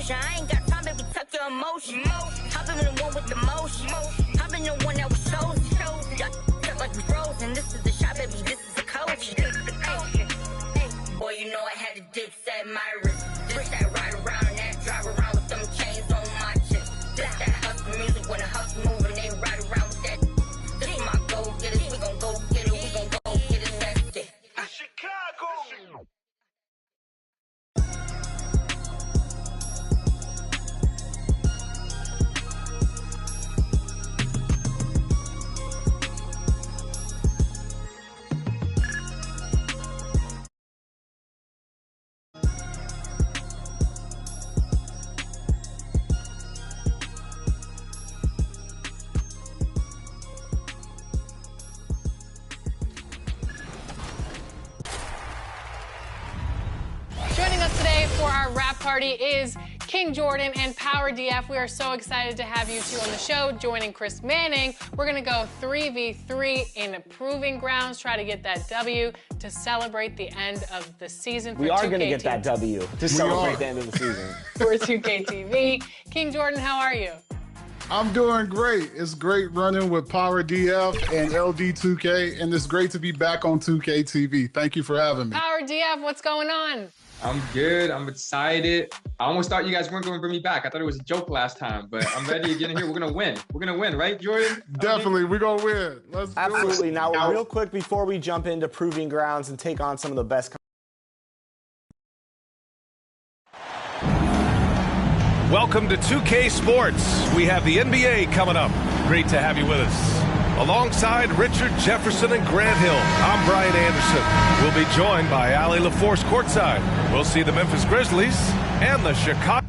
motion. I ain't got time, baby, tuck your emotion. Hop in the one with the motion. Hop in the one that was chosen. Just like we frozen. This is the shot, baby, this is the coach. Boy, you know I had to dip set my wrist. This that ride around that, drive around with them chains on my chest. This that hustle music when the hustle moving, they ride around with that. This is my go getters, we gon' go get it, we gon' go get it, that's it. Chicago! Joining us today for our wrap party is King Jordan and Power DF. We are so excited to have you two on the show. Joining Chris Manning, we're going to go 3v3 in Proving Grounds, try to get that W to celebrate the end of the season for 2K TV. We are going to get that W to celebrate the end of the season. For 2K TV. King Jordan, how are you? I'm doing great. It's great running with Power DF and LD2K, and it's great to be back on 2K TV. Thank you for having me. Power DF, what's going on? I'm good. I'm excited. I almost thought you guys weren't going to bring me back. I thought it was a joke last time, but I'm ready to get in here. We're going to win. We're going to win, right, Jordan? Definitely. We're going to win. Let's do it. Absolutely. Now, real quick before we jump into Proving Grounds and take on some of the best. Welcome to 2K Sports. We have the NBA coming up. Great to have you with us. Alongside Richard Jefferson and Grant Hill, I'm Brian Anderson. We'll be joined by Allie LaForce courtside. We'll see the Memphis Grizzlies and the Chicago.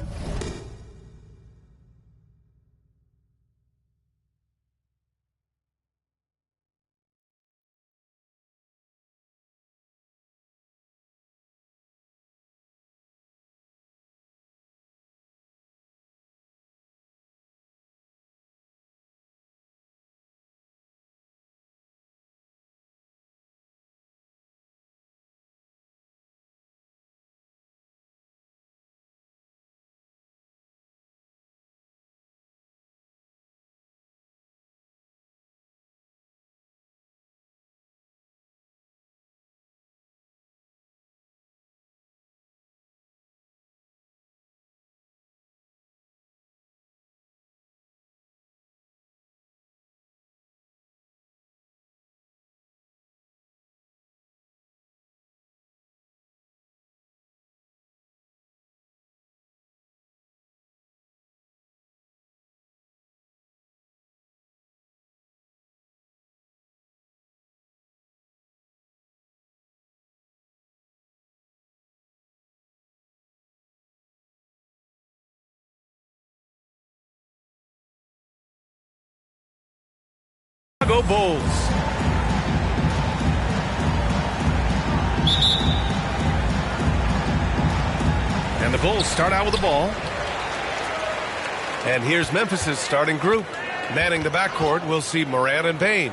Bulls. And the Bulls start out with the ball. And here's Memphis's starting group. Manning the backcourt, we'll see Morant and Bane.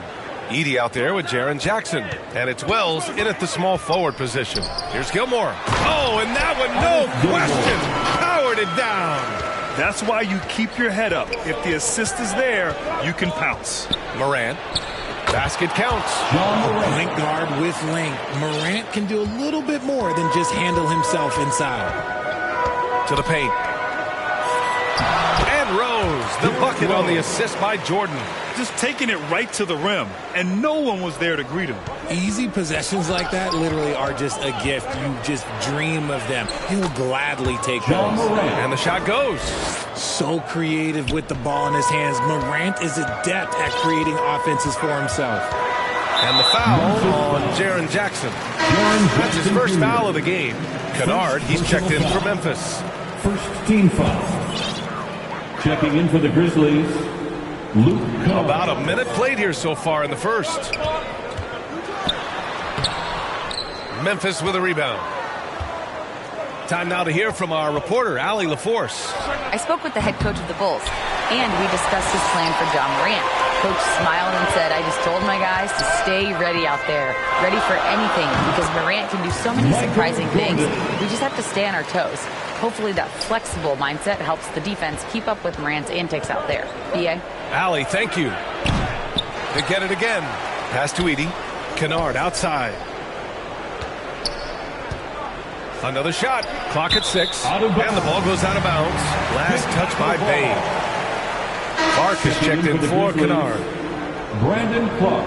Edey out there with Jaren Jackson. And it's Wells in at the small forward position. Here's Gilmore. Oh, and that one, no question, powered it down. That's why you keep your head up. If the assist is there, you can pounce. Morant. Basket counts. Point guard with length. Morant can do a little bit more than just handle himself inside. To the paint. And Rose, the bucket on the assist by Jordan. Just taking it right to the rim, and no one was there to greet him. Easy possessions like that literally are just a gift. You just dream of them. He'll gladly take those. And the shot goes. So creative with the ball in his hands. Morant is adept at creating offenses for himself. And the foul on Jaren Jackson. That's his first foul of the game. Kennard, he's checked in for Memphis. First team foul. Checking in for the Grizzlies, Luke Kennard. About a minute played here so far in the first. Memphis with a rebound. Time now to hear from our reporter, Allie LaForce. I spoke with the head coach of the Bulls, and we discussed his plan for John Morant. Coach smiled and said, I just told my guys to stay ready out there, ready for anything, because Morant can do so many surprising things. We just have to stay on our toes. Hopefully that flexible mindset helps the defense keep up with Morant's antics out there. B.A.? Allie, thank you. They get it again. Pass to Edey. Kennard outside. Another shot. Clock at 6. And the ball goes out of bounds. Last touch by Bane. Clark is checked in for Kennard. Brandon Clark.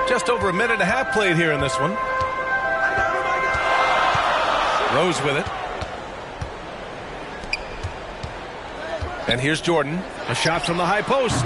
Just over a minute and a half played here in this one. Rose with it. And here's Jordan. A shot from the high post.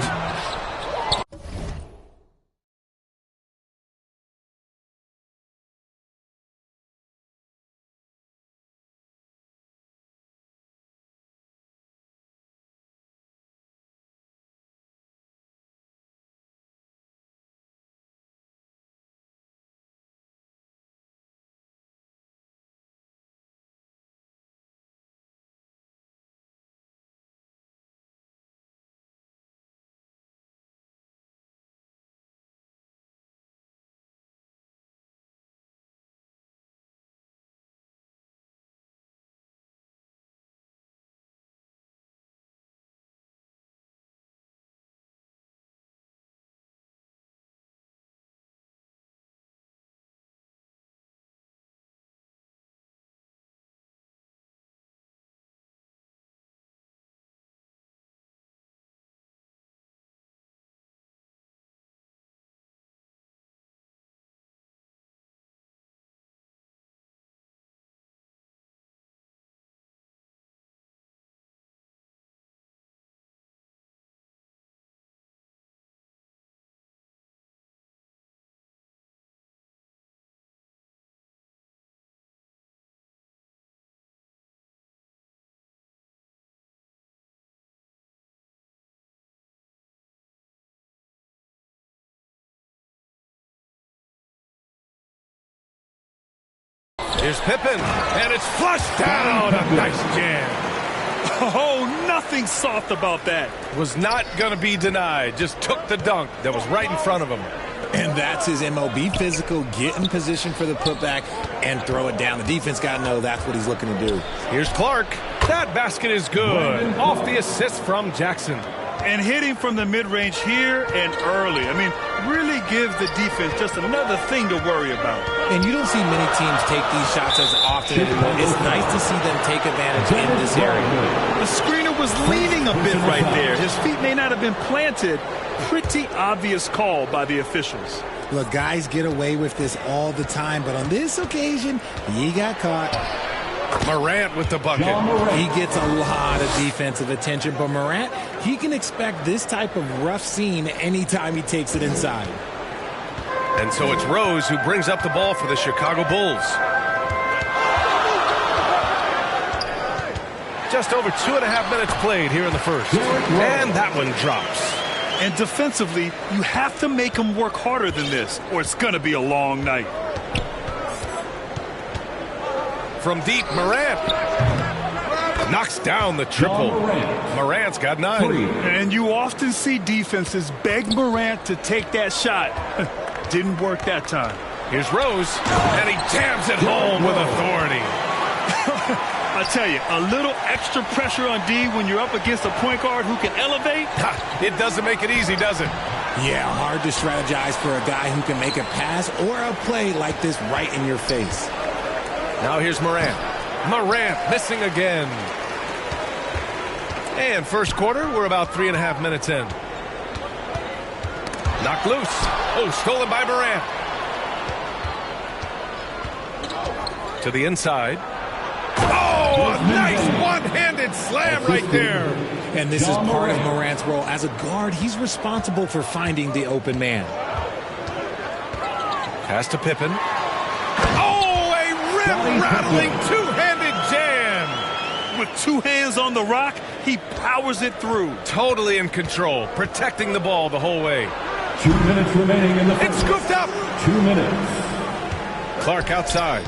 Here's Pippen, and it's flushed down. A nice jam. Oh, nothing soft about that. Was not going to be denied. Just took the dunk that was right in front of him. And that's his MO. Be physical, get in position for the putback, and throw it down. The defense got to know that's what he's looking to do. Here's Clark. That basket is good. Off the assist from Jackson. And hitting from the mid-range here and early. I mean, really gives the defense just another thing to worry about. And you don't see many teams take these shots as often anymore. It's nice to see them take advantage in this area. The screener was leaning a bit right there. His feet may not have been planted. Pretty obvious call by the officials. Look, guys get away with this all the time, but on this occasion, he got caught. Morant with the bucket. He gets a lot of defensive attention, but Morant, he can expect this type of rough scene anytime he takes it inside. And so it's Rose who brings up the ball for the Chicago Bulls. Just over 2.5 minutes played here in the first. And that one drops. And defensively, you have to make him work harder than this, or it's going to be a long night. From deep, Morant knocks down the triple. Morant's got 9. And you often see defenses beg Morant to take that shot. Didn't work that time. Here's Rose, and he jams it home with authority. I tell you, a little extra pressure on D when you're up against a point guard who can elevate. It doesn't make it easy, does it? Yeah, hard to strategize for a guy who can make a pass or a play like this right in your face. Now here's Morant. Morant missing again. And first quarter, we're about 3.5 minutes in. Knocked loose. Oh, stolen by Morant. To the inside. Oh, a nice one-handed slam right there. And this is part of Morant's role. As a guard, he's responsible for finding the open man. Pass to Pippen. Rattling two-handed jam. With 2 hands on the rock, he powers it through. Totally in control, protecting the ball the whole way. 2 minutes remaining in the first. It's scooped up. 2 minutes. Clark outside.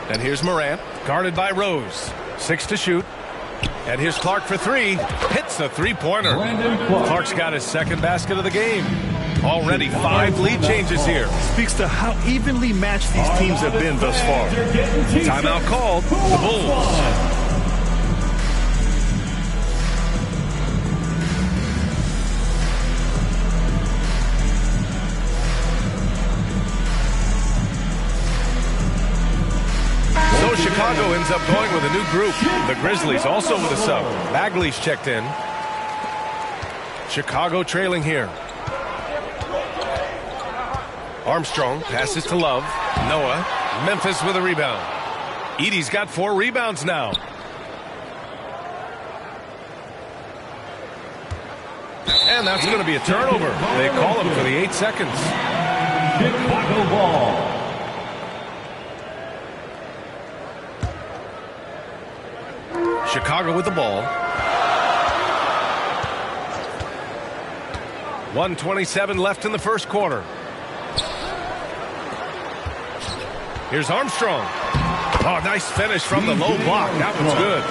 And here's Morant, guarded by Rose. 6 to shoot. And here's Clark for 3. Hits the three-pointer. Clark's got his second basket of the game. Already 5 lead changes here. Speaks to how evenly matched these teams have been thus far. Timeout called. The Bulls. So Chicago ends up going with a new group. The Grizzlies also with a sub. Bagley's checked in. Chicago trailing here. Armstrong passes to Love. Noah. Memphis with a rebound. Edey's got 4 rebounds now. And that's going to be a turnover. They call him for the 8 seconds. Chicago ball. Chicago with the ball. 1:27 left in the first quarter. Here's Armstrong. Oh, nice finish from the low block. That was good.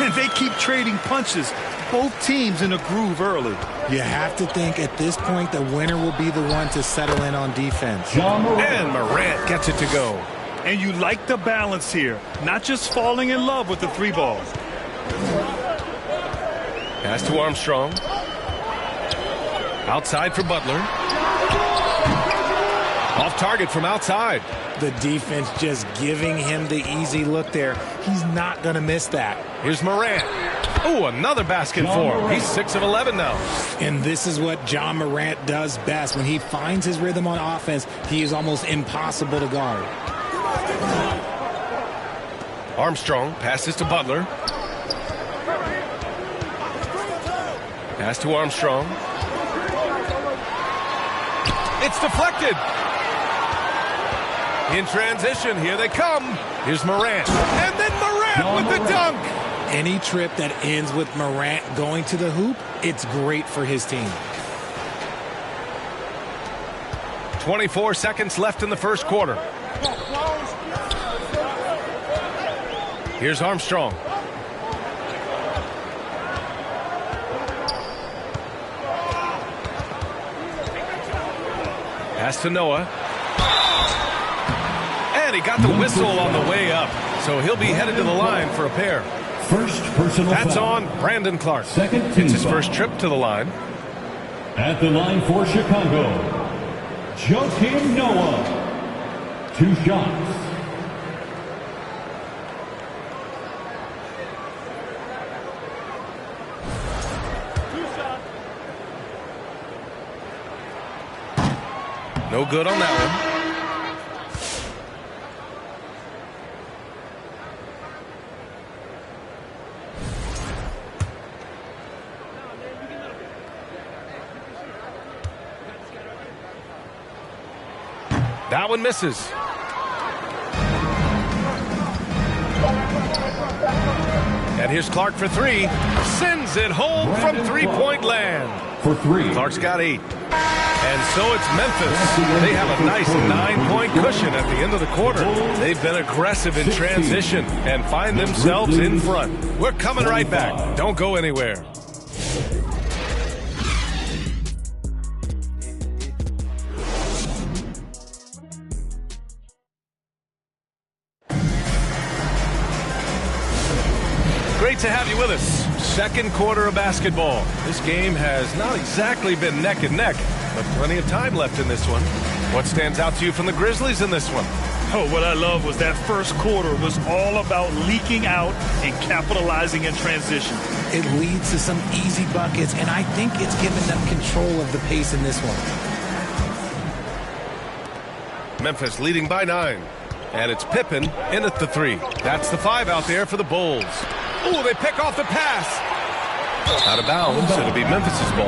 And they keep trading punches. Both teams in a groove early. You have to think at this point the winner will be the one to settle in on defense. And Morant gets it to go. And you like the balance here. Not just falling in love with the 3 ball. Pass to Armstrong. Outside for Butler. Off target from outside. The defense just giving him the easy look there. He's not going to miss that. Here's Morant. Oh, another basket for him. He's 6 of 11 now. And this is what John Morant does best. When he finds his rhythm on offense, he is almost impossible to guard. Armstrong passes to Butler. Pass to Armstrong. It's deflected. In transition, here they come. Here's Morant. And then Morant with the dunk. Any trip that ends with Morant going to the hoop, it's great for his team. 24 seconds left in the first quarter. Here's Armstrong. Pass to Noah. And he got the whistle on the way up. So he'll be headed to the line for a pair. First personal That's foul. on Brandon Clark. Second It's team his foul. first trip to the line. At the line for Chicago, Joakim Noah. 2 shots. No good on that one. That one misses. And here's Clark for 3. Sends it home from 3-point land. For 3. Clark's got 8. And so it's Memphis. They have a nice 9-point cushion at the end of the quarter. They've been aggressive in transition and find themselves in front. We're coming right back. Don't go anywhere. Great to have you with us. Second quarter of basketball. This game has not exactly been neck and neck, but plenty of time left in this one. What stands out to you from the Grizzlies in this one? Oh, what I love was that first quarter was all about leaking out and capitalizing in transition. It leads to some easy buckets, and I think it's given them control of the pace in this one. Memphis leading by 9. And it's Pippen in at the 3. That's the 5 out there for the Bulls. Oh, they pick off the pass. Out of bounds. It'll be Memphis's ball.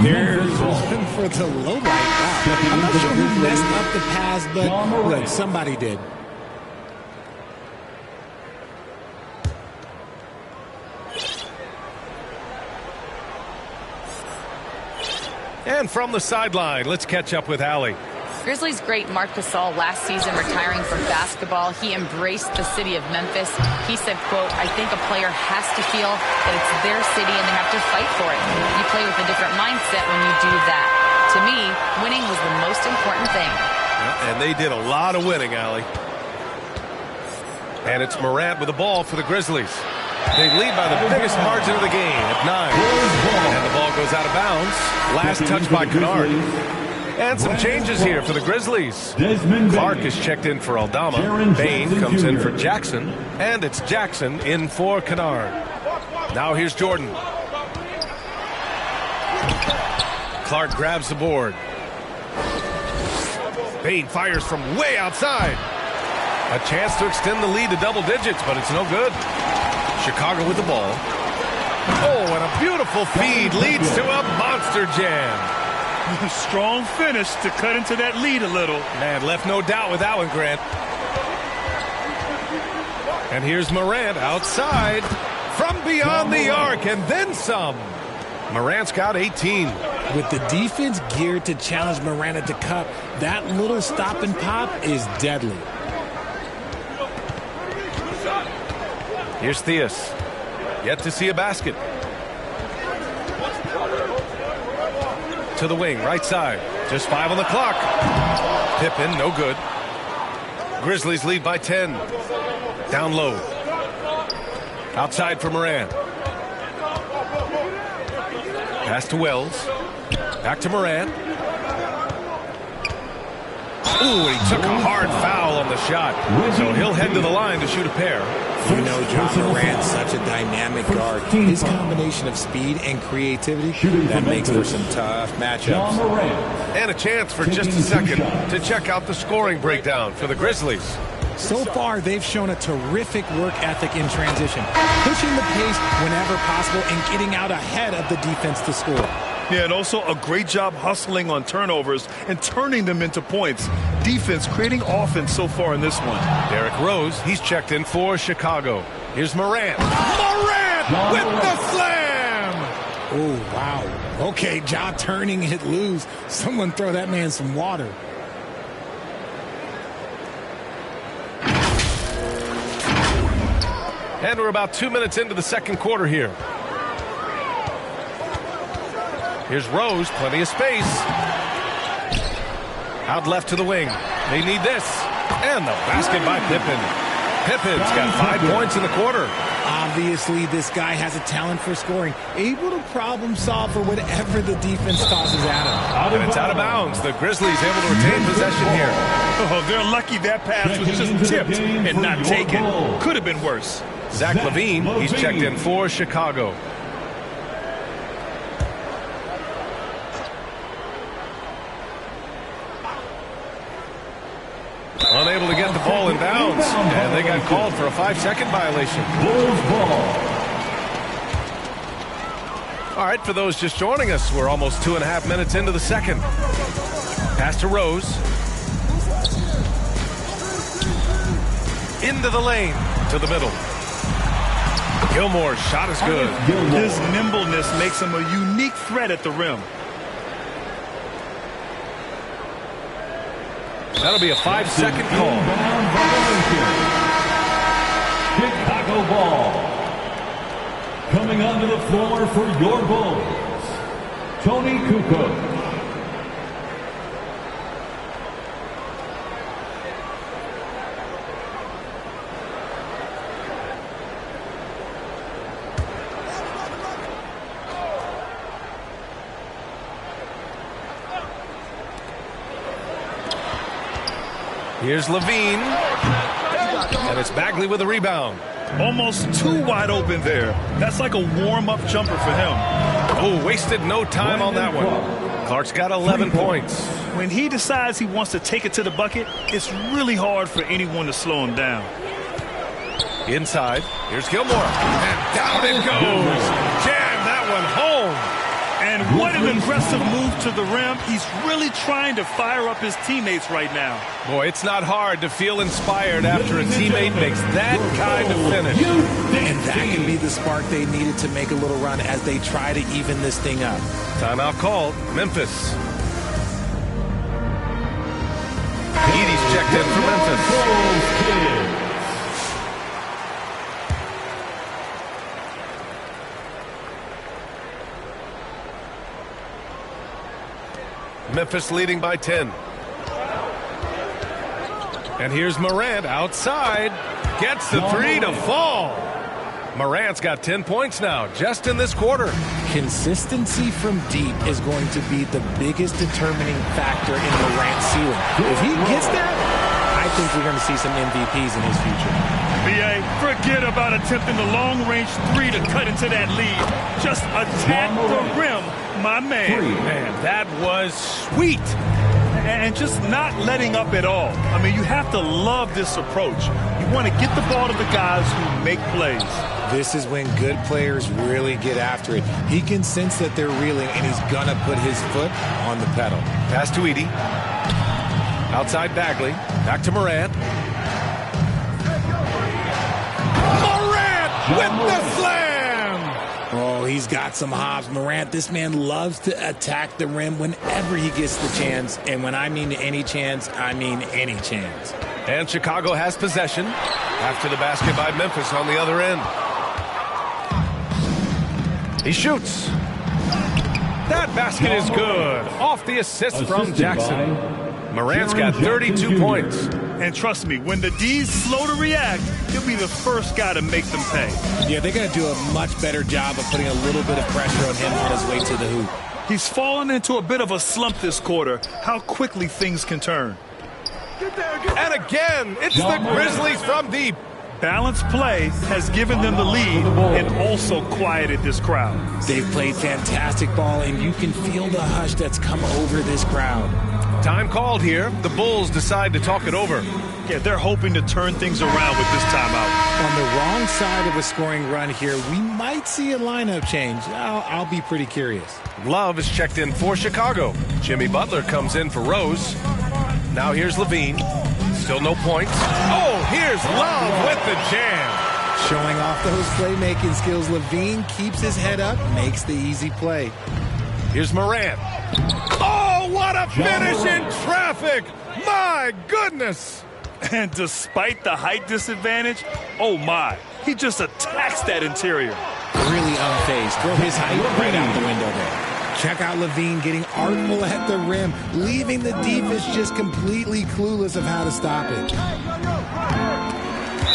There's one for the low light. Wow. I'm not sure who messed up the pass, but look, somebody did. And from the sideline, let's catch up with Allie. Grizzlies great Marc Gasol last season retiring from basketball, he embraced the city of Memphis. He said, quote, I think a player has to feel that it's their city and they have to fight for it. You play with a different mindset when you do that. To me, winning was the most important thing. And they did a lot of winning, Allie. And it's Morant with the ball for the Grizzlies. They lead by the biggest margin of the game at 9. And the ball goes out of bounds. Last touch by Kennard. And some changes here for the Grizzlies. Clark is checked in for Aldama. Bane comes in for Jackson. And it's Jackson in for Kennard. Now here's Jordan. Clark grabs the board. Bane fires from way outside. A chance to extend the lead to double digits, but it's no good. Chicago with the ball. Oh, and a beautiful feed leads to a monster jam. Strong finish to cut into that lead a little. Man, left no doubt with that one, Grant. And here's Morant outside from beyond the arc, and then some. Morant's got 18. With the defense geared to challenge Morant at the cup, that little stop and pop is deadly. Here's Theus. Yet to see a basket. To the wing, right side. Just 5 on the clock. Pippen, no good. Grizzlies lead by 10. Down low. Outside for Morant. Pass to Wells. Back to Morant. Ooh, and he took a hard foul on the shot. So he'll head to the line to shoot a pair. You know John Morant's such a dynamic guard. His combination of speed and creativity, that makes for some tough matchups. And a chance for just a second to check out the scoring breakdown for the Grizzlies. So far, they've shown a terrific work ethic in transition, pushing the pace whenever possible and getting out ahead of the defense to score. Yeah, and also a great job hustling on turnovers and turning them into points. Defense creating offense so far in this one. Derrick Rose, he's checked in for Chicago. Here's Morant. Morant with the slam! Oh, wow. Okay, Ja turning it loose. Someone throw that man some water. And we're about 2 minutes into the second quarter here. Here's Rose, plenty of space. Out left to the wing. They need this. And the basket by Pippen. Pippin's got 5 points in the quarter. Obviously, this guy has a talent for scoring, able to problem solve for whatever the defense tosses at him. And it's out of bounds. The Grizzlies able to retain possession here. Oh, they're lucky that pass was just tipped and not taken. Could have been worse. Zach LaVine, he's checked in for Chicago. Unable to get the ball in bounds, and they got called for a 5-second violation. All right, for those just joining us, we're almost 2.5 minutes into the second. Pass to Rose. Into the lane, to the middle. Gilmore's shot is good. His nimbleness makes him a unique threat at the rim. That'll be a 5-second call. Chicago ball. Coming onto the floor for your Bulls, Tony Kukoc. Here's LaVine. And it's Bagley with a rebound. Almost too wide open there. That's like a warm-up jumper for him. Oh, wasted no time on that one. Clark's got 11 points. When he decides he wants to take it to the bucket, it's really hard for anyone to slow him down. Inside, here's Gilmore. And down it goes. Jam that one home. And what an aggressive move to the rim. He's really trying to fire up his teammates right now. Boy, it's not hard to feel inspired after a teammate makes that kind of finish. And that can be the spark they needed to make a little run as they try to even this thing up. Timeout called. Memphis. checked in for Memphis. Memphis leading by 10. And here's Morant outside. Gets the three to fall. Morant's got 10 points now, just in this quarter. Consistency from deep is going to be the biggest determining factor in Morant's ceiling. If he gets that, I think we're going to see some MVPs in his future. B.A., forget about attempting the long-range three to cut into that lead. Just attack the rim, my man. Man, that was sweet. And just not letting up at all. I mean, you have to love this approach. You want to get the ball to the guys who make plays. This is when good players really get after it. He can sense that they're reeling, and he's going to put his foot on the pedal. Pass to Edey. Outside Bagley. Back to Morant. Morant with the slam! Oh, he's got some hops. Morant, this man loves to attack the rim whenever he gets the chance. And when I mean any chance, I mean any chance. And Chicago has possession after the basket by Memphis on the other end. He shoots. That basket is good. Off the assist from Jackson. Morant's got 32 points. And trust me, when the D's slow to react, he'll be the first guy to make them pay. Yeah, they're going to do a much better job of putting a little bit of pressure on him on his way to the hoop. He's fallen into a bit of a slump this quarter. How quickly things can turn. And again, it's the Grizzlies from deep. Balanced play has given them the lead and also quieted this crowd. They've played fantastic ball, and you can feel the hush that's come over this crowd. Time called here. The Bulls decide to talk it over. Yeah, they're hoping to turn things around with this timeout. On the wrong side of a scoring run here, we might see a lineup change. I'll be pretty curious. Love is checked in for Chicago. Jimmy Butler comes in for Rose. Now here's Levine. Still no points. Oh, here's Love with the jam. Showing off those playmaking skills, Levine keeps his head up, makes the easy play. Here's Morant. Oh, what a finish in traffic! My goodness! And despite the height disadvantage, oh my, he just attacks that interior. Really unfazed. Throw his height right out the window there. Check out Levine getting artful at the rim, leaving the defense just completely clueless of how to stop it.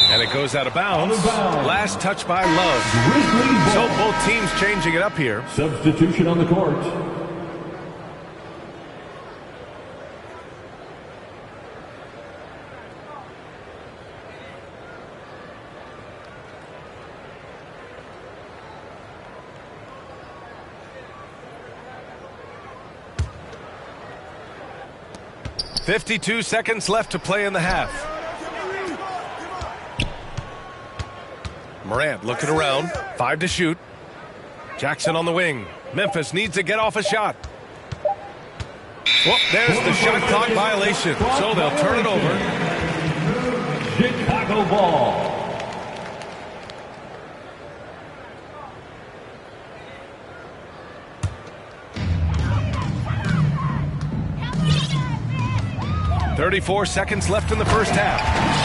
And it goes out of bounds. Last touch by Love. So both teams changing it up here. Substitution on the court. .52 seconds left to play in the half. Morant looking around. 5 to shoot. Jackson on the wing. Memphis needs to get off a shot. Well, there's the shot clock violation. So they'll turn it over. Chicago ball. .34 seconds left in the first half.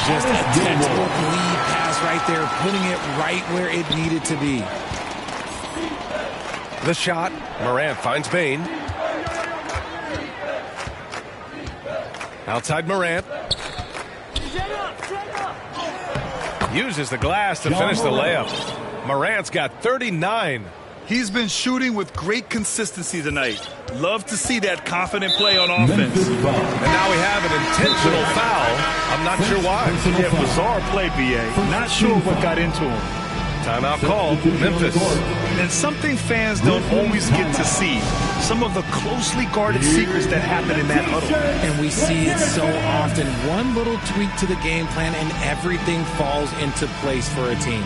Just a textbook lead pass right there, putting it right where it needed to be. The shot. Morant finds Bane. Outside Morant. Uses the glass to finish the layup. Morant's got 39. He's been shooting with great consistency tonight. Love to see that confident play on offense. And now we have an intentional foul. I'm not sure why. Yeah, bizarre play, B.A. Not sure what got into him. Timeout called. Memphis. And something fans don't always get to see. Some of the closely guarded secrets that happen in that huddle. And we see it so often. One little tweak to the game plan and everything falls into place for a team.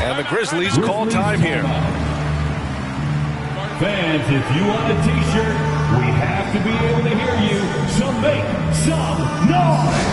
And the Grizzlies call time here. Fans, if you want a t-shirt, we have to be able to hear you, so make some noise!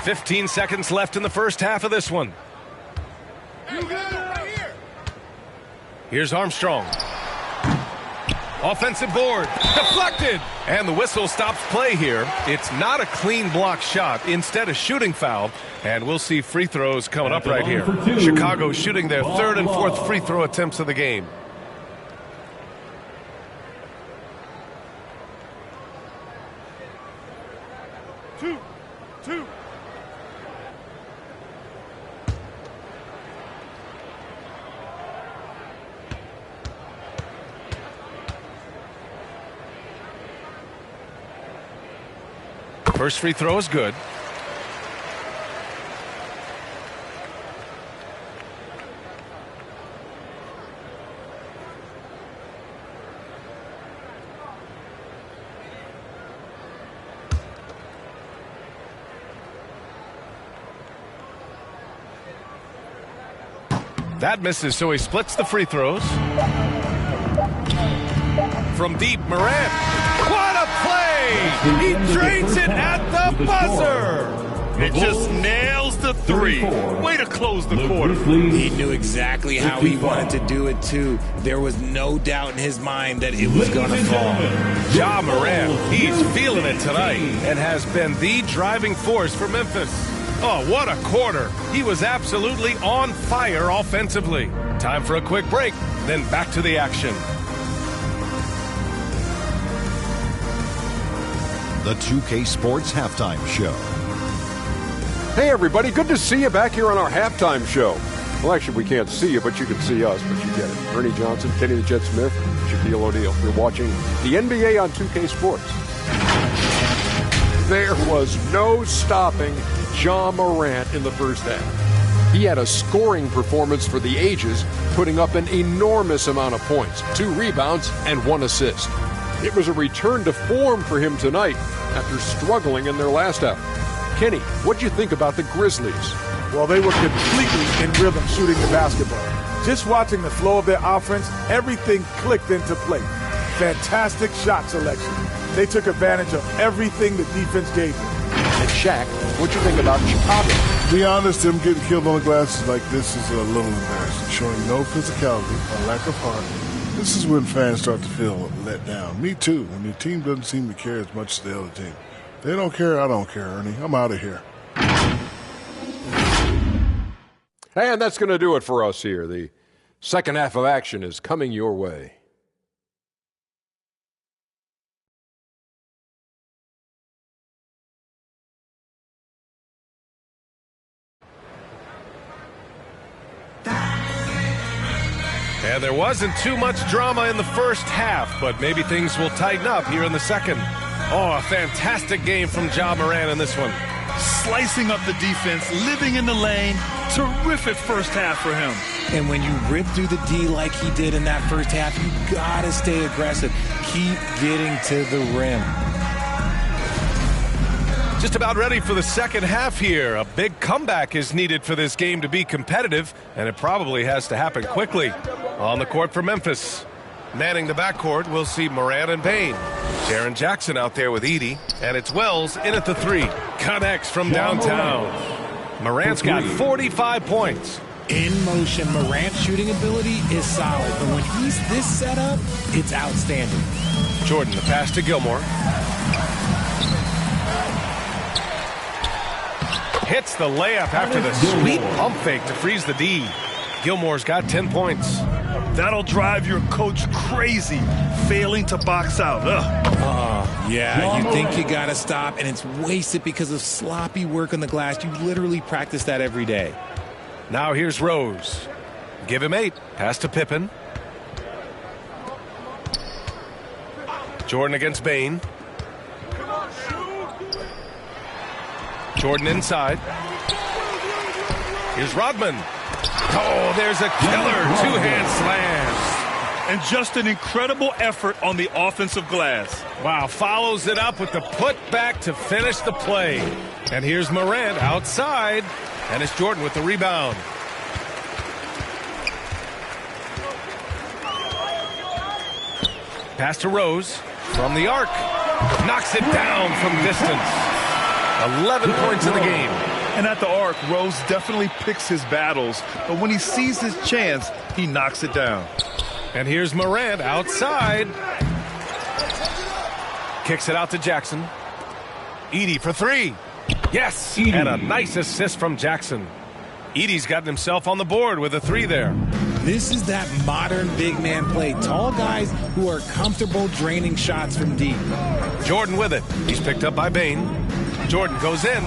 "15 seconds left in the first half of this one. Here's Armstrong. Offensive board. Deflected. And the whistle stops play here. It's not a clean block shot. Instead, a shooting foul. And we'll see free throws coming up right here. Chicago shooting their third and fourth free throw attempts of the game. Two. First free throw is good. That misses, so he splits the free throws. From deep, Morant. What a play! He drains it at the buzzer! It just nails the three. Way to close the quarter. He knew exactly how he wanted to do it, too. There was no doubt in his mind that it was going to fall. Ja Morant, he's feeling it tonight and has been the driving force for Memphis. Oh, what a quarter. He was absolutely on fire offensively. Time for a quick break, then back to the action. The 2K Sports Halftime Show. Hey, everybody. Good to see you back here on our halftime show. Well, actually, we can't see you, but you can see us, but you get it. Ernie Johnson, Kenny the Jet Smith, Shaquille O'Neal. You're watching the NBA on 2K Sports. There was no stopping Ja Morant in the first half. He had a scoring performance for the ages, putting up an enormous amount of points, 2 rebounds, and 1 assist. It was a return to form for him tonight after struggling in their last half. Kenny, what'd you think about the Grizzlies? Well, they were completely in rhythm shooting the basketball. Just watching the flow of their offense, everything clicked into place. Fantastic shot selection. They took advantage of everything the defense gave them. And Shaq, what'd you think about Chicago? To be honest, them getting killed on the glass like this is a little embarrassing, showing no physicality or lack of heart. This is when fans start to feel let down. Me too, when your team doesn't seem to care as much as the other team. They don't care, I don't care, Ernie. I'm out of here. And that's going to do it for us here. The second half of action is coming your way. And there wasn't too much drama in the first half, but maybe things will tighten up here in the second. Oh, a fantastic game from Ja Morant in this one. Slicing up the defense, living in the lane. Terrific first half for him. And when you rip through the D like he did in that first half, you gotta stay aggressive. Keep getting to the rim. Just about ready for the second half here. A big comeback is needed for this game to be competitive, and it probably has to happen quickly. On the court for Memphis. Manning the backcourt, we'll see Morant and Payne. Jaren Jackson out there with Edey, and it's Wells in at the 3. Connects from downtown. Morant's got 45 points. In motion, Morant's shooting ability is solid, but when he's this set up, it's outstanding. Jordan, the pass to Gilmore. Hits the layup after the sweet pump fake to freeze the D. Gilmore's got 10 points. That'll drive your coach crazy, failing to box out. Yeah, you think you got to stop, and it's wasted because of sloppy work on the glass. You literally practice that every day. Now here's Rose. Give him 8. Pass to Pippen. Jordan against Bane. Jordan inside. Here's Rodman. Oh, there's a killer two-hand slam. And just an incredible effort on the offensive glass. Wow, follows it up with the putback to finish the play. And here's Morant outside, and it's Jordan with the rebound. Pass to Rose from the arc. Knocks it down from distance. 11 points in the game. And at the arc, Rose definitely picks his battles, but when he sees his chance, he knocks it down. And here's Morant outside. Kicks it out to Jackson. Edey for three. Yes, and a nice assist from Jackson. Edey's gotten himself on the board with a three there. This is that modern big man play. Tall guys who are comfortable draining shots from deep. Jordan with it. He's picked up by Bane. Jordan goes in.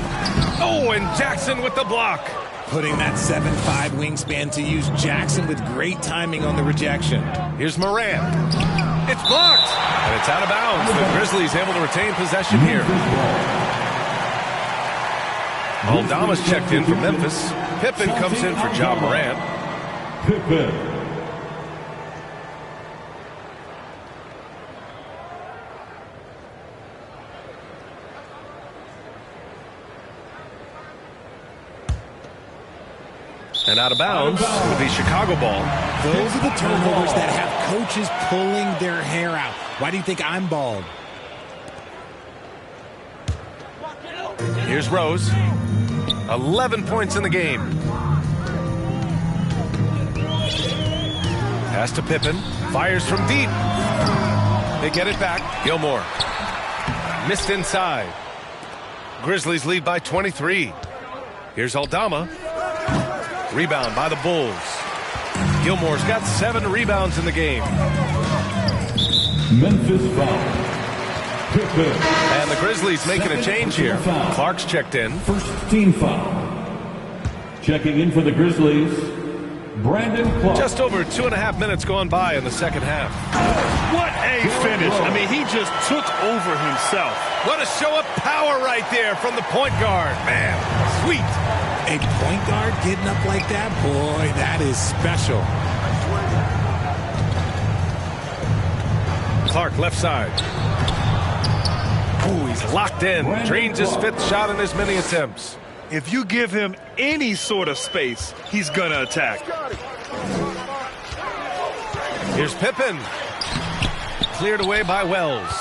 Oh, and Jackson with the block. Putting that 7'5" wingspan to use. Jackson with great timing on the rejection. Here's Morant. It's blocked. And it's out of bounds. The Grizzlies able to retain possession here. Aldama's checked in for Memphis. Pippen comes in for Ja Morant. Pippen. And out of bounds with the Chicago ball. Those are the turnovers that have coaches pulling their hair out. Why do you think I'm bald? Here's Rose. 11 points in the game. Pass to Pippen. Fires from deep. They get it back. Gilmore. Missed inside. Grizzlies lead by 23. Here's Aldama. Rebound by the Bulls. Gilmore's got 7 rebounds in the game. Memphis foul. Pippen. And the Grizzlies making a change here. Clark's checked in. First team foul. Checking in for the Grizzlies, Brandon Clark. Just over 2.5 minutes gone by in the second half. What a finish. I mean, he just took over himself. What a show of power right there from the point guard. Man, sweet. A point guard getting up like that, boy, that is special. Clark left side. Ooh, he's locked in. Drains his 5th shot in as many attempts. If you give him any sort of space, he's going to attack. Here's Pippen. Cleared away by Wells.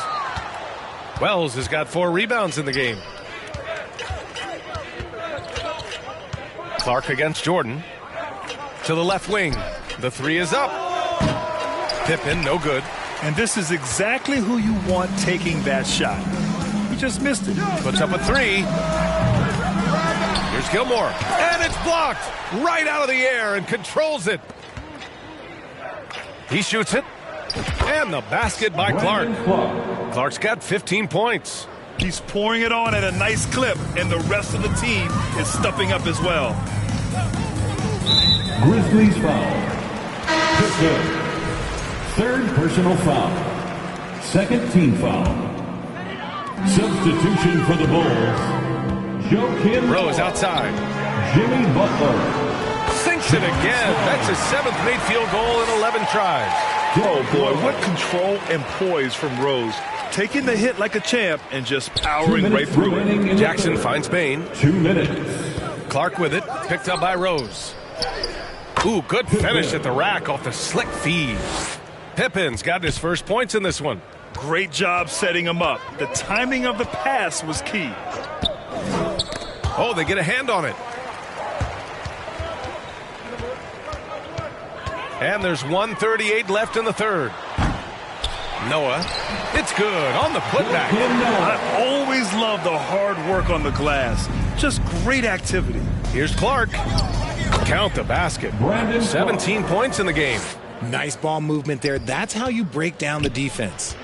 Wells has got 4 rebounds in the game. Clark against Jordan. To the left wing. The 3 is up. Pippen, no good. And this is exactly who you want taking that shot. He just missed it. Puts up a 3. Here's Gilmore. And it's blocked right out of the air and controls it. He shoots it. And the basket by Clark. Clark's got 15 points. He's pouring it on at a nice clip, and the rest of the team is stepping up as well. Grizzlies foul. Pippen. 3rd personal foul. 2nd team foul. Substitution for the Bulls. Joakim Rose outside. Jimmy Butler. Sinks it again. That's his 7th made field goal in 11 tries. Oh, boy, what control and poise from Rose. Taking the hit like a champ and just powering right through it. Jackson finds Bane. 2 minutes. Clark with it. Picked up by Rose. Ooh, good finish at the rack off the slick feed. Pippen's got his first points in this one. Great job setting him up. The timing of the pass was key. Oh, they get a hand on it. And there's 1:38 left in the 3rd. Noah, it's good on the putback. I always love the hard work on the glass. Just great activity. Here's Clark. Count the basket. 17 points in the game. Nice ball movement there. That's how you break down the defense.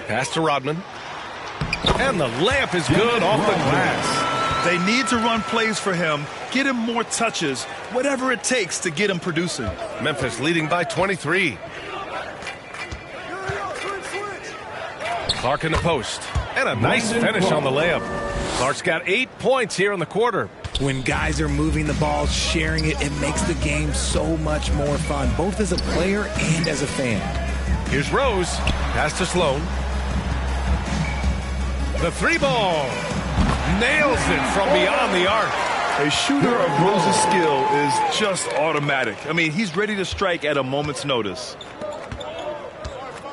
Pass to Rodman. And the layup is good off the glass. They need to run plays for him, get him more touches, whatever it takes to get him producing. Memphis leading by 23. Clark in the post. And a nice finish on the layup. Clark's got 8 points here in the quarter. When guys are moving the ball, sharing it, it makes the game so much more fun, both as a player and as a fan. Here's Rose. Pass to Sloan. The 3-ball. Nails it from beyond the arc. A shooter of Rose's skill is just automatic. I mean, he's ready to strike at a moment's notice.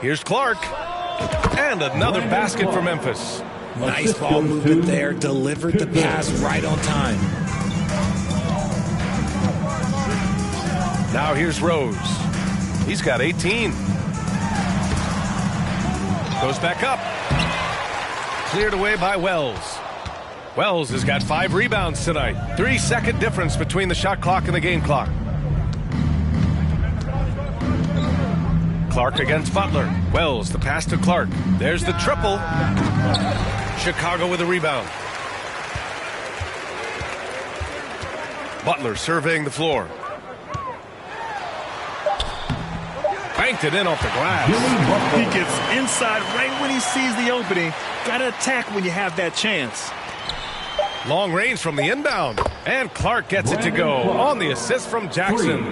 Here's Clark. And another basket for Memphis. Nice ball movement there. Delivered the pass right on time. Now here's Rose. He's got 18. Goes back up. Cleared away by Wells. Wells has got 5 rebounds tonight. 3-second difference between the shot clock and the game clock. Clark against Butler. Wells, the pass to Clark. There's the triple. Chicago with a rebound. Butler surveying the floor. Banked it in off the glass. He gets inside right when he sees the opening. Got to attack when you have that chance. Long range from the inbound. And Clark gets it to go on the assist from Jackson.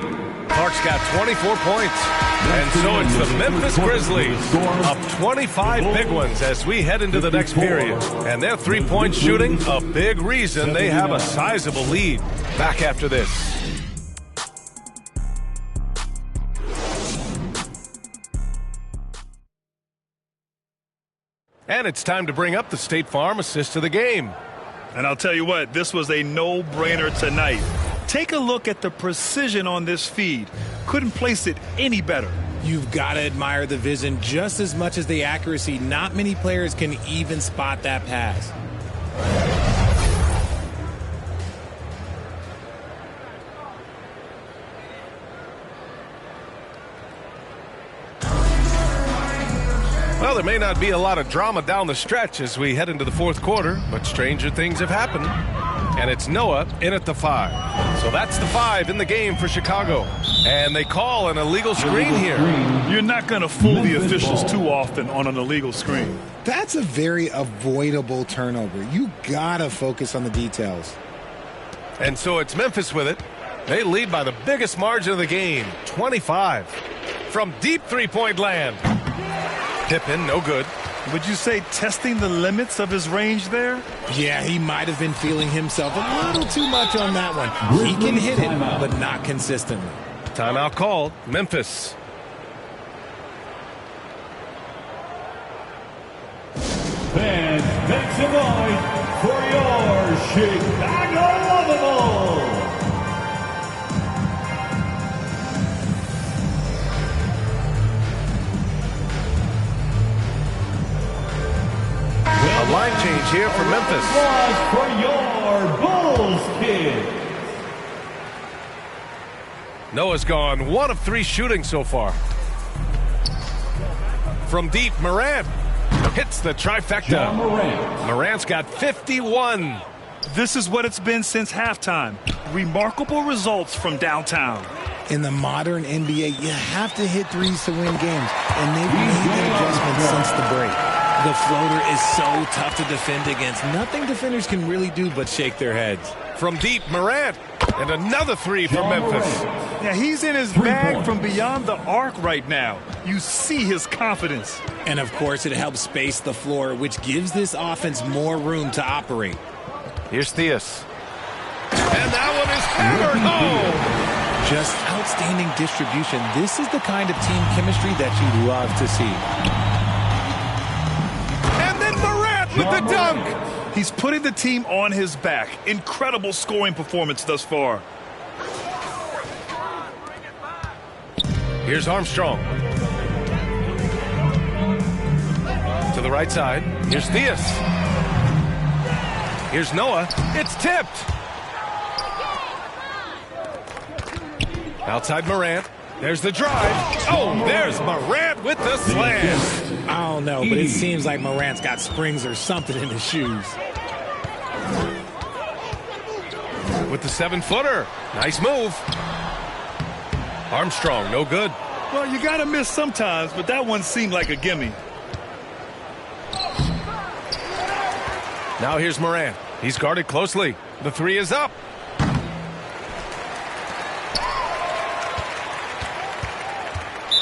Clark's got 24 points. And so it's the Memphis Grizzlies up 25 big ones as we head into the next period. And their 3-point shooting, a big reason they have a sizable lead. Back after this. And it's time to bring up the State Farm assist of the game. And I'll tell you what, this was a no-brainer tonight. Take a look at the precision on this feed. Couldn't place it any better. You've got to admire the vision just as much as the accuracy. Not many players can even spot that pass. Well, there may not be a lot of drama down the stretch as we head into the fourth quarter, but stranger things have happened. And it's Noah in at the 5. So that's the 5 in the game for Chicago. And they call an illegal screen here. You're not going to fool the officials too often on an illegal screen. That's a very avoidable turnover. You got to focus on the details. And so it's Memphis with it. They lead by the biggest margin of the game, 25. From deep three-point land. Pippen, no good. Would you say testing the limits of his range there? Yeah, he might have been feeling himself a little too much on that one. He can hit it, but not consistently. Timeout called. Memphis. Fans, make some noise for your Chicago Lovables. A line change here for Memphis. For your Bulls kids. Noah's gone 1 of 3 shooting so far. From deep, Morant hits the trifecta. Morant's got 51. This is what it's been since halftime. Remarkable results from downtown. In the modern NBA, you have to hit threes to win games, and they've made that adjustment since the break. The floater is so tough to defend against. Nothing defenders can really do but shake their heads. From deep, Morant. And another 3 for Memphis. Yeah, he's in his bag from beyond the arc right now. You see his confidence. And, of course, it helps space the floor, which gives this offense more room to operate. Here's Theus. And that one is hammered home. Just outstanding distribution. This is the kind of team chemistry that you love to see. And then Morant with the dunk. He's putting the team on his back. Incredible scoring performance thus far. Here's Armstrong. To the right side. Here's Theus. Here's Noah. It's tipped. Outside Morant. There's the drive. Oh, there's Morant with the slam. I don't know, but it seems like Morant's got springs or something in his shoes. With the 7-footer. Nice move. Armstrong, no good. Well, you got to miss sometimes, but that one seemed like a gimme. Now here's Morant. He's guarded closely. The three is up.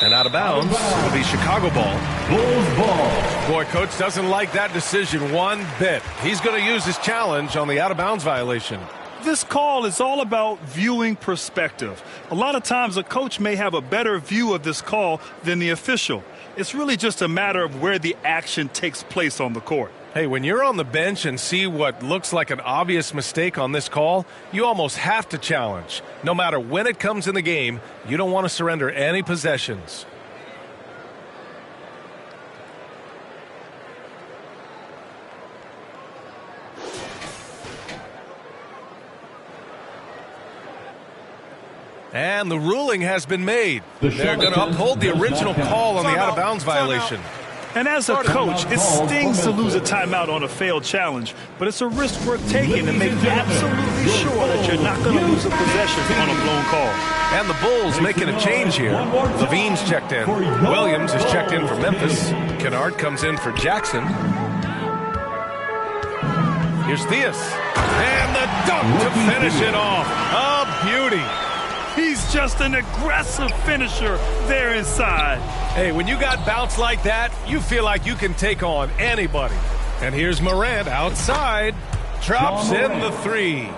And out of bounds. It'll be Chicago ball. Bulls ball. Boy, coach doesn't like that decision one bit. He's going to use his challenge on the out-of-bounds violation. This call is all about viewing perspective. A lot of times a coach may have a better view of this call than the official. It's really just a matter of where the action takes place on the court. Hey, when you're on the bench and see what looks like an obvious mistake on this call, you almost have to challenge. No matter when it comes in the game, you don't want to surrender any possessions. And the ruling has been made. They're going to uphold the original call on the out-of-bounds violation. And as a coach, it stings to lose a timeout on a failed challenge, but it's a risk worth taking to make absolutely sure that you're not going to lose a possession on a blown call. And the Bulls making a change here. Levine's checked in. Williams is checked in for Memphis. Kennard comes in for Jackson. Here's Theus. And the dunk to finish it off. A beauty. He's just an aggressive finisher there inside. Hey, when you got bounce like that, you feel like you can take on anybody. And here's Morant outside. Drops in the three.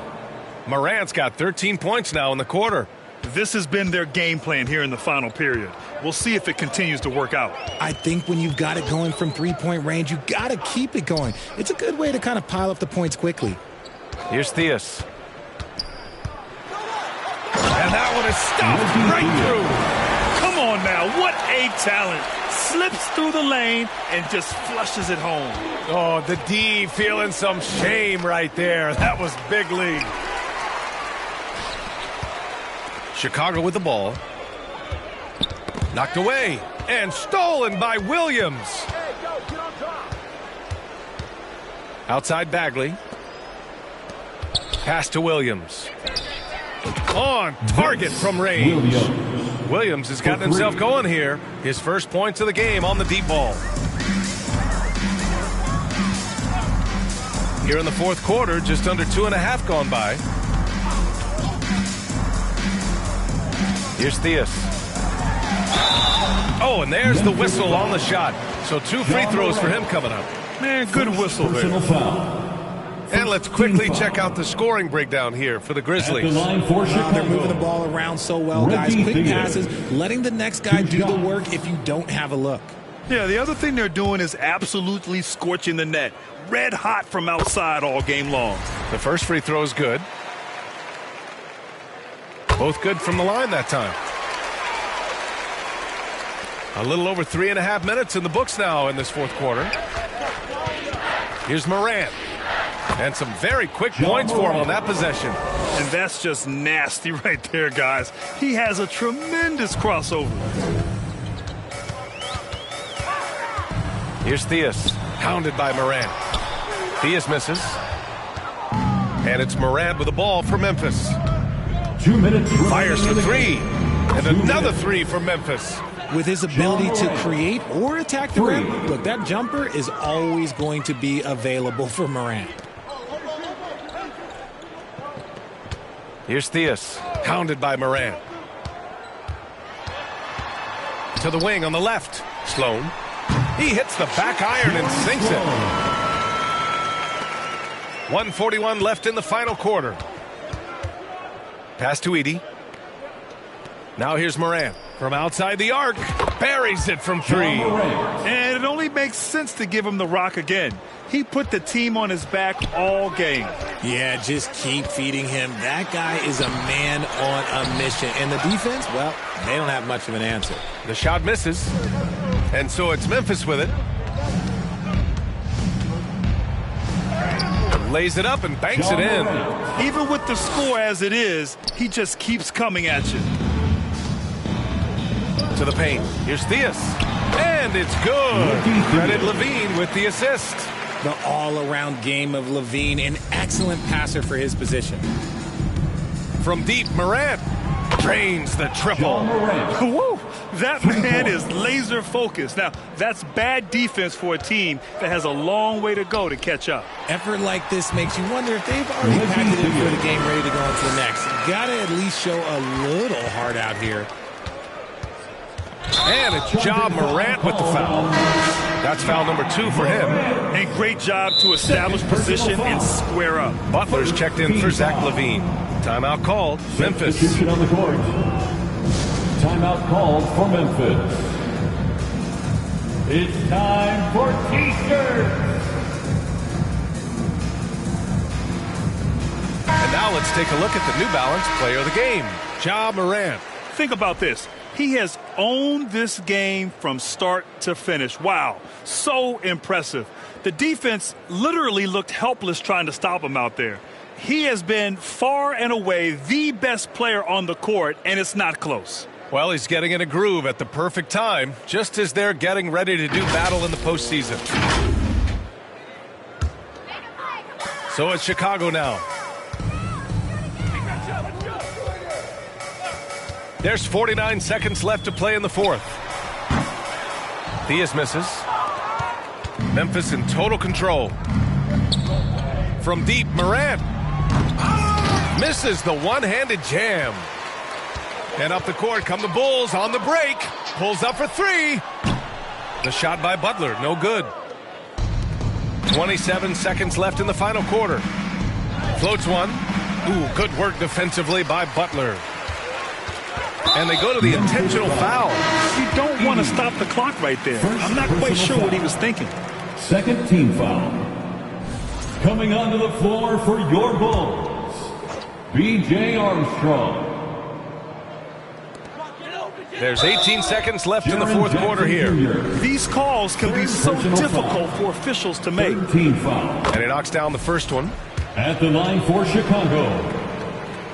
Morant's got 13 points now in the quarter. This has been their game plan here in the final period. We'll see if it continues to work out. I think when you've got it going from three-point range, you got to keep it going. It's a good way to kind of pile up the points quickly. Here's Theus. And that one is stopped right through. Come on now, what a talent. Slips through the lane and just flushes it home. Oh, the D feeling some shame right there. That was big league. Chicago with the ball. Knocked away and stolen by Williams. Outside Bagley. Pass to Williams. On target from range. Williams has gotten himself going here. His first points of the game on the deep ball. Here in the fourth quarter, just under 2.5 gone by. Here's Theus. Oh, and there's the whistle on the shot. So 2 free throws for him coming up. Man, good whistle there. And let's quickly check out the scoring breakdown here for the Grizzlies. They're moving the ball around so well, guys. Quick passes, letting the next guy do the work if you don't have a look. Yeah, the other thing they're doing is absolutely scorching the net. Red hot from outside all game long. The first free throw is good. Both good from the line that time. A little over 3.5 minutes in the books now in this fourth quarter. Here's Morant. And some very quick points for him on that possession. And that's just nasty right there, guys. He has a tremendous crossover. Here's Theus, hounded by Morant. Theus misses. And it's Morant with the ball for Memphis. 2 minutes. Fires for three. And another three for Memphis. With his ability to create or attack the rim, look, that jumper is always going to be available for Morant. Here's Theus, hounded by Morant. To the wing on the left. Sloan. He hits the back iron and sinks it. 1:41 left in the final quarter. Pass to Edey. Now here's Morant from outside the arc. Buries it from three. And it only makes sense to give him the rock again. He put the team on his back all game. Yeah, just keep feeding him. That guy is a man on a mission. And the defense, well, they don't have much of an answer. The shot misses. And so it's Memphis with it. Lays it up and banks it in. Even with the score as it is, he just keeps coming at you. To the paint. Here's Theus. And it's good. Credit Levine with the assist. The all-around game of Levine, an excellent passer for his position. From deep, Morant. drains the triple. Woo! That man is laser focused. Now, that's bad defense for a team that has a long way to go to catch up. Effort like this makes you wonder if they've already packed it in for the game, ready to go on to the next. Got to at least show a little heart out here. And it's Ja Morant with the foul. That's foul number 2 for him. And great job to establish position and square up. Butler's checked in for Zach LaVine. Timeout called. Memphis. Substitution on the court. Timeout called for Memphis. It's time for T-shirts. And now let's take a look at the New Balance player of the game, Ja Morant. Think about this. He has owned this game from start to finish. Wow, so impressive. The defense literally looked helpless trying to stop him out there. He has been far and away the best player on the court, and it's not close. Well, he's getting in a groove at the perfect time, just as they're getting ready to do battle in the postseason. So it's Chicago now. There's 49 seconds left to play in the fourth. Theus misses. Memphis in total control. From deep, Morant misses the one-handed jam. And up the court come the Bulls on the break. Pulls up for 3. The shot by Butler, no good. 27 seconds left in the final quarter. Floats one. Ooh, good work defensively by Butler. And they go to the intentional foul. You don't want to stop the clock right there. I'm not quite sure what he was thinking. Second team foul. Coming onto the floor for your Bulls, B.J. Armstrong. There's 18 seconds left in the fourth quarter here. These calls can be so difficult for officials to make. Team foul. And he knocks down the first one. At the line for Chicago,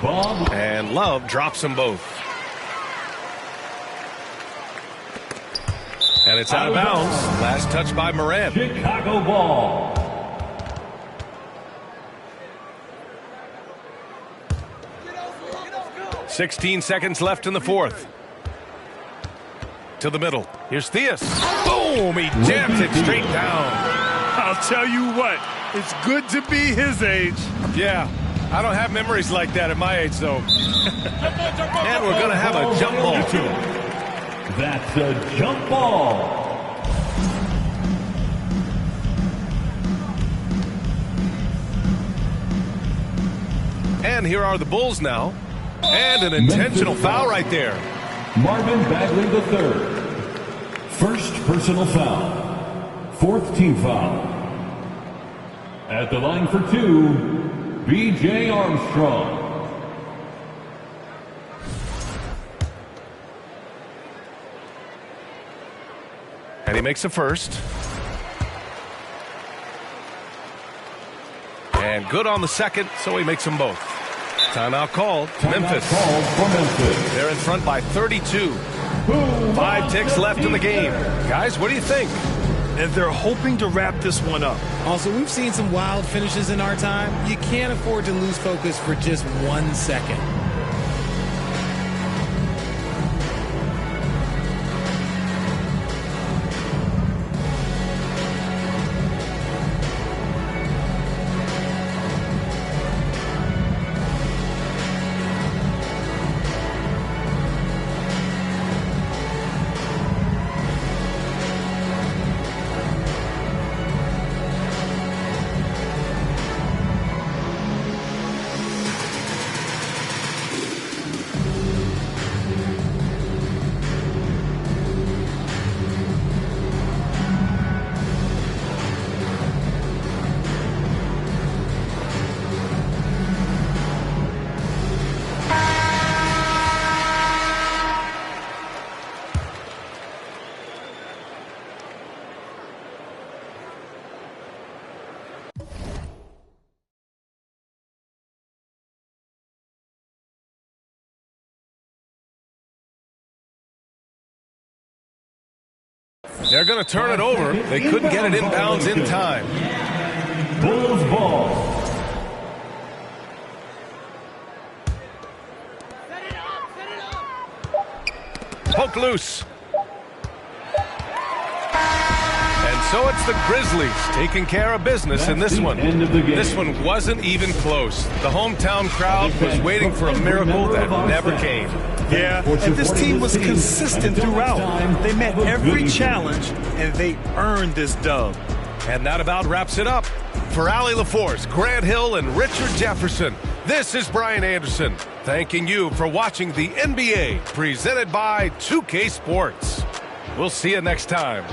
Bob. And Love drops them both. And it's out of bounds. Last touch by Morant. Chicago ball. .16 seconds left in the fourth. To the middle. Here's Theus. Boom! He jams it straight down. I'll tell you what, it's good to be his age. Yeah, I don't have memories like that at my age, though. And we're going to have a jump ball, too. That's a jump ball. And here are the Bulls now. And an intentional foul right there. Marvin Bagley III. First personal foul. Fourth team foul. At the line for 2, B.J. Armstrong. And he makes a first. And good on the second, so he makes them both. Timeout called. Memphis. Called for Memphis. They're in front by 32. 5 ticks left in the game. Guys, what do you think? And they're hoping to wrap this one up. Also, we've seen some wild finishes in our time. You can't afford to lose focus for just 1 second. They're going to turn it over. They couldn't get it inbounds in time. Bulls ball. poke loose. And so it's the Grizzlies taking care of business in this one. This one wasn't even close. The hometown crowd was waiting for a miracle that never came. Yeah, and this team was consistent throughout. They met every challenge, and they earned this dub. And that about wraps it up. For Allie LaForce, Grant Hill, and Richard Jefferson, this is Brian Anderson, thanking you for watching the NBA presented by 2K Sports. We'll see you next time.